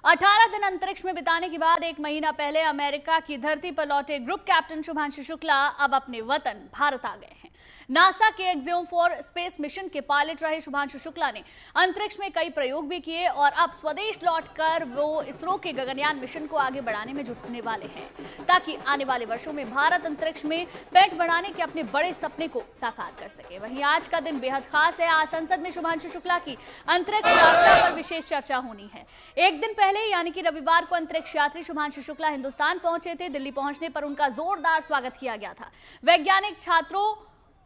18 दिन अंतरिक्ष में बिताने के बाद 1 महीना पहले अमेरिका की धरती पर लौटे ग्रुप कैप्टन शुभांशु शुक्ला अब अपने वतन भारत आ गए हैं। नासा के एक्सियोम 4 स्पेस मिशन के पायलट रहे शुभांशु शुक्ला ने अंतरिक्ष में कई प्रयोग भी किए और अब स्वदेश लौटकर वो इसरो के गगनयान मिशन को आगे बढ़ाने में जुटने वाले हैं, ताकि आने वाले वर्षों में भारत अंतरिक्ष में पैठ बढ़ाने के अपने बड़े सपने को साकार कर सके। वहीं आज का दिन बेहद खास है। आज संसद में शुभांशु शुक्ला की अंतरिक्ष यात्रा पर विशेष चर्चा होनी है। एक दिन पहले यानी कि रविवार को अंतरिक्ष यात्री शुभांशु शुक्ला हिंदुस्तान पहुंचे थे। दिल्ली पहुंचने पर उनका जोरदार स्वागत किया गया था। वैज्ञानिक, छात्रों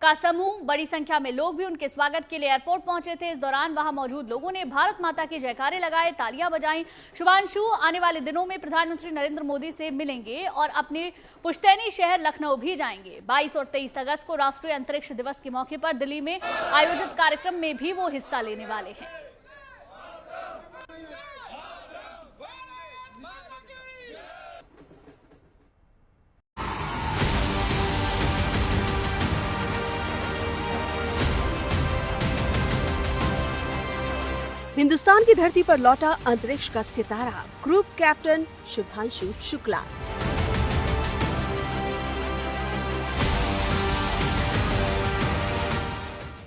का समूह, बड़ी संख्या में लोग भी उनके स्वागत के लिए एयरपोर्ट पहुंचे थे। इस दौरान वहां मौजूद लोगों ने भारत माता के जयकारे लगाए, तालियां बजाईं। शुभांशु आने वाले दिनों में प्रधानमंत्री नरेंद्र मोदी से मिलेंगे और अपने पुश्तैनी शहर लखनऊ भी जाएंगे। 22 और 23 अगस्त को राष्ट्रीय अंतरिक्ष दिवस के मौके पर दिल्ली में आयोजित कार्यक्रम में भी वो हिस्सा लेने वाले हैं। हिंदुस्तान की धरती पर लौटा अंतरिक्ष का सितारा ग्रुप कैप्टन शुभांशु शुक्ला।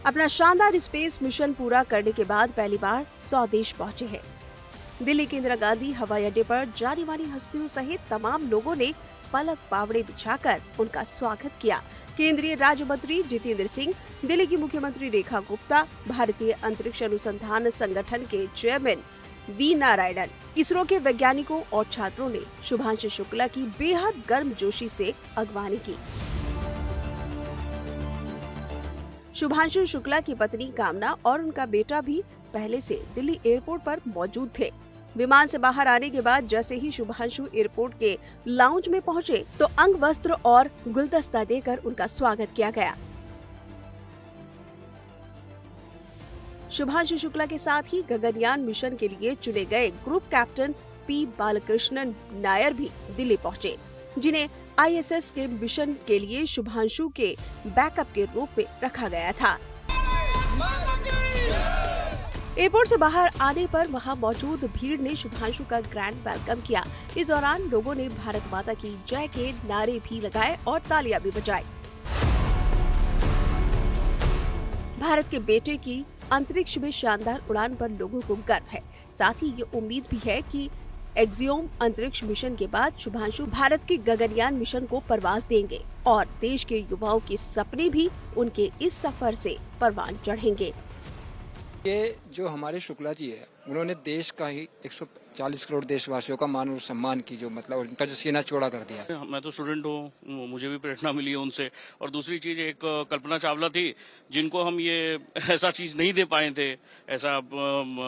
अपना शानदार स्पेस मिशन पूरा करने के बाद पहली बार स्वदेश पहुंचे हैं। दिल्ली के इंदिरा गांधी हवाई अड्डे पर जानी मानी हस्तियों सहित तमाम लोगों ने पलक पावड़े बिछाकर उनका स्वागत किया। केंद्रीय राज्य मंत्री जितेंद्र सिंह, दिल्ली की मुख्यमंत्री रेखा गुप्ता, भारतीय अंतरिक्ष अनुसंधान संगठन के चेयरमैन वी नारायणन, इसरो के वैज्ञानिकों और छात्रों ने शुभांशु शुक्ला की बेहद गर्मजोशी से अगवानी की। शुभांशु शुक्ला की पत्नी कामना और उनका बेटा भी पहले से दिल्ली एयरपोर्ट पर मौजूद थे। विमान से बाहर आने के बाद जैसे ही शुभांशु एयरपोर्ट के लाउंज में पहुंचे तो अंग वस्त्र और गुलदस्ता देकर उनका स्वागत किया गया। शुभांशु शुक्ला के साथ ही गगनयान मिशन के लिए चुने गए group captain P Balakrishnan Nair भी दिल्ली पहुंचे, जिन्हें ISS के मिशन के लिए शुभांशु के बैकअप के रूप में रखा गया था। एयरपोर्ट से बाहर आने पर वहां मौजूद भीड़ ने शुभांशु का ग्रैंड वेलकम किया। इस दौरान लोगों ने भारत माता की जय के नारे भी लगाए और तालियां भी बजाई। भारत के बेटे की अंतरिक्ष में शानदार उड़ान पर लोगों को गर्व है। साथ ही ये उम्मीद भी है कि एक्सियोम अंतरिक्ष मिशन के बाद शुभांशु भारत के गगनयान मिशन को परवाज देंगे और देश के युवाओं के सपने भी उनके इस सफर से परवान चढ़ेंगे। ये जो हमारे शुक्ला जी है, उन्होंने देश का ही 140 करोड़ देशवासियों का मान और सम्मान की, जो मतलब उनका जो सीना चौड़ा कर दिया। मैं तो स्टूडेंट हूँ, मुझे भी प्रेरणा मिली है उनसे। और दूसरी चीज, एक कल्पना चावला थी जिनको हम ये ऐसा चीज नहीं दे पाए थे, ऐसा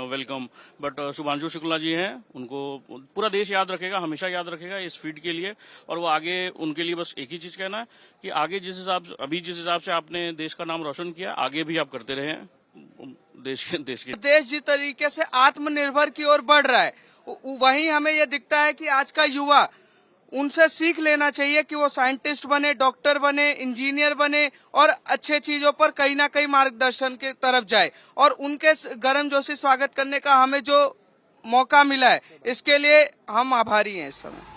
वेलकम, बट शुभांशु शुक्ला जी हैं, उनको पूरा देश याद रखेगा, हमेशा याद रखेगा इस फीट के लिए। और वो आगे, उनके लिए बस एक ही चीज कहना है कि आगे अभी जिस हिसाब से आपने देश का नाम रोशन किया, आगे भी आप करते रहे। देश जिस तरीके से आत्मनिर्भर की ओर बढ़ रहा है, वहीं हमें यह दिखता है कि आज का युवा, उनसे सीख लेना चाहिए कि वो साइंटिस्ट बने, डॉक्टर बने, इंजीनियर बने और अच्छे चीजों पर कहीं ना कहीं मार्गदर्शन की तरफ जाए। और उनके गर्मजोशी स्वागत करने का हमें जो मौका मिला है, इसके लिए हम आभारी हैं इस समय।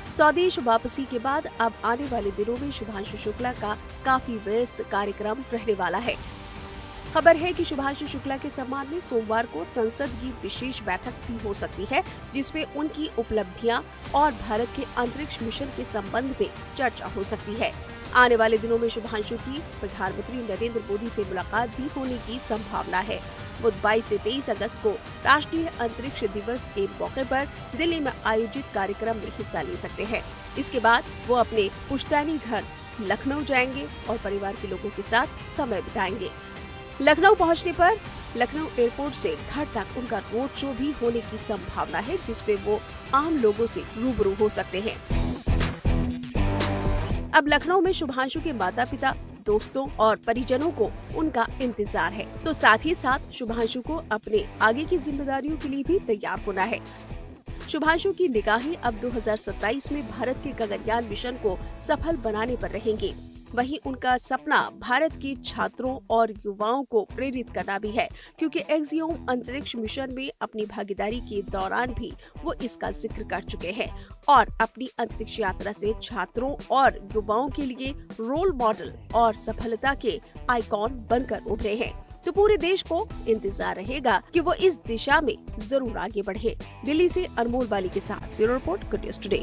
स्वदेश वापसी के बाद अब आने वाले दिनों में शुभांशु शुक्ला का काफी व्यस्त कार्यक्रम रहने वाला है। खबर है कि शुभांशु शुक्ला के सम्मान में सोमवार को संसद की विशेष बैठक भी हो सकती है, जिसमें उनकी उपलब्धियां और भारत के अंतरिक्ष मिशन के संबंध में चर्चा हो सकती है। आने वाले दिनों में शुभांशु की प्रधानमंत्री नरेंद्र मोदी से मुलाकात भी होने की संभावना है। वो 22 से 23 अगस्त को राष्ट्रीय अंतरिक्ष दिवस के मौके पर दिल्ली में आयोजित कार्यक्रम में हिस्सा ले सकते हैं। इसके बाद वो अपने पुश्तैनी घर लखनऊ जाएंगे और परिवार के लोगों के साथ समय बिताएंगे। लखनऊ पहुंचने पर लखनऊ एयरपोर्ट से घर तक उनका रोड शो भी होने की संभावना है, जिसपे वो आम लोगों से रूबरू हो सकते हैं। अब लखनऊ में शुभांशु के माता पिता, दोस्तों और परिजनों को उनका इंतजार है, तो साथ ही साथ शुभांशु को अपने आगे की जिम्मेदारियों के लिए भी तैयार होना है। शुभांशु की निगाहें अब 2027 में भारत के गगनयान मिशन को सफल बनाने पर रहेंगी। वहीं उनका सपना भारत के छात्रों और युवाओं को प्रेरित करना भी है, क्योंकि एक्सियोम अंतरिक्ष मिशन में अपनी भागीदारी के दौरान भी वो इसका जिक्र कर चुके हैं और अपनी अंतरिक्ष यात्रा से छात्रों और युवाओं के लिए रोल मॉडल और सफलता के आइकॉन बनकर उभरे हैं। तो पूरे देश को इंतजार रहेगा कि वो इस दिशा में जरूर आगे बढ़े। दिल्ली से अनमोल बाली के साथ bureau report, good news today.